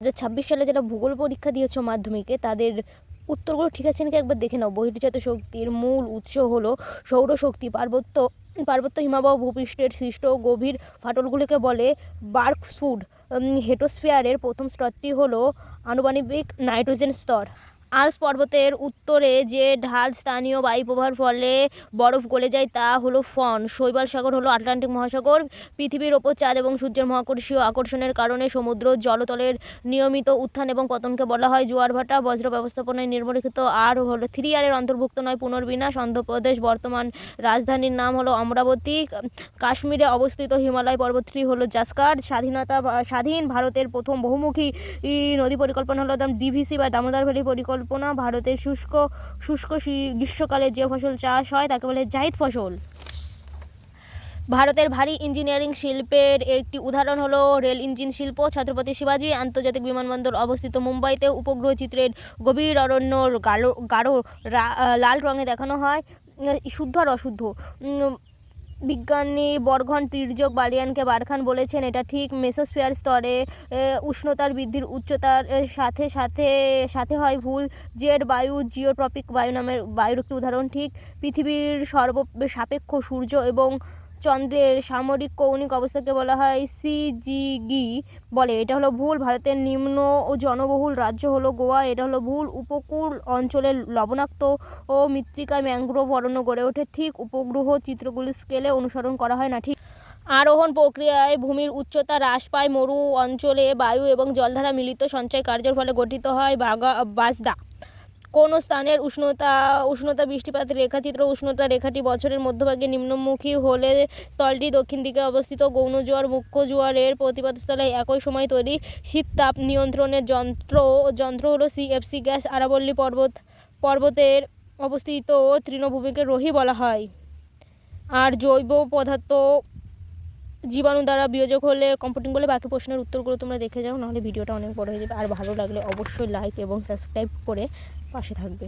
2026 সালে যারা ভূগোল পরীক্ষা দিয়েছো মাধ্যমিকে তাদের উত্তরগুলো ঠিক আছে নাকি একবার দেখে নাও। বহির্জাত শক্তির মূল উৎস হলো সৌরশক্তি। পার্বত্য হিমবাহ ভূপৃষ্ঠের সৃষ্ট গভীর ফাটলগুলিকে বলে বার্কস্ফুড। হেটোস্ফিয়ারের প্রথম স্তরটি হলো আনুপাতিক নাইট্রোজেন স্তর। আল্পস পর্বতের উত্তরে যে ঢাল স্থানীয় বায়ুপ্রবাহের ফলে বরফ গলে যায় তা হলো ফন। শৈবাল সাগর হলো আটলান্টিক মহাসাগর। পৃথিবীর ওপর চাঁদ এবং সূর্যের মহাকর্ষীয় আকর্ষণের কারণে সমুদ্র জলতলের নিয়মিত উত্থান এবং পতনকে বলা হয় জোয়ার ভাটা। বজ্র ব্যবস্থাপনায় নিম্নলিখিত আর হলো 3R এর অন্তর্ভুক্ত নয়। পুনর্বিন্যাস। অন্ধ্রপ্রদেশ বর্তমান রাজধানীর নাম হলো অমরাবতী। কাশ্মীরে অবস্থিত হিমালয় পর্বতটি হলো জাসকার। স্বাধীন ভারতের প্রথম বহুমুখী নদী পরিকল্পনা হলো ডিভিসি বা দামোদর ভ্যালি পরিকল্পনা। ভারতের শুষ্ক গ্রীষ্মকালে যে ফসল চাষ হয় তাকে বলে জাইদ ফসল। ভারতের ভারী ইঞ্জিনিয়ারিং শিল্পের একটি উদাহরণ হলো রেল ইঞ্জিন শিল্প। ছত্রপতি শিবাজী আন্তর্জাতিক বিমানবন্দর অবস্থিত মুম্বাইতে। উপগ্রহ চিত্রের গভীর অরণ্য গাঢ় লাল রঙে দেখানো হয়। শুদ্ধ আর অশুদ্ধ। বিজ্ঞানী বর্গন তির্যক বালিয়ানকে বারখান বলেছেন এটা ঠিক। মেসোস্ফিয়ার স্তরে উষ্ণতার বৃদ্ধির উচ্চতার সাথে হয় ভুল। জেড বায়ু জিওট্রপিক বায়ু নামের বায়ুর একটি উদাহরণ ঠিক। পৃথিবীর সাপেক্ষ সূর্য এবং চন্দ্রের সামরিক কৌণিক অবস্থাকে বলা হয় সিজিগি বলে, এটা হলো ভুল। ভারতের নিম্ন ও জনবহুল রাজ্য হলো গোয়া, এটা হলো ভুল। উপকূল অঞ্চলের লবণাক্ত ও মৃত্তিকায় ম্যানগ্রোভ অরণ্য গড়ে ওঠে ঠিক। উপগ্রহ চিত্রগুলি স্কেলে অনুসরণ করা হয় না ঠিক। আরোহণ প্রক্রিয়ায় ভূমির উচ্চতা হ্রাস পায়। মরু অঞ্চলে বায়ু এবং জলধারা মিলিত সঞ্চয় কার্যের ফলে গঠিত হয় বাজদা। কোন স্থানের উষ্ণতা বৃষ্টিপাতের রেখাচিত্র। উষ্ণতা রেখাটি বছরের মধ্যভাগে নিম্নমুখী হলে স্থলটি দক্ষিণ দিকে অবস্থিত। গৌণ জোয়ার মুখ্য জোয়ারের প্রতিপাদস্থলে একই সময় তৈরি। শীত তাপ নিয়ন্ত্রণের যন্ত্র হলো সিএফসি গ্যাস। আরাবল্লী পর্বতের অবস্থিত তৃণভূমিকে রোহি বলা হয়। আর জৈব পদার্থ জীবাণু দ্বারা বিয়োজক হলে কম্পোস্টিং বলে। বাকি প্রশ্নের উত্তরগুলো তোমরা দেখে যাও, নাহলে ভিডিওটা অনেক বড় হয়ে যাবে। আর ভালো লাগলে অবশ্যই লাইক এবং সাবস্ক্রাইব করে পাশে থাকবে।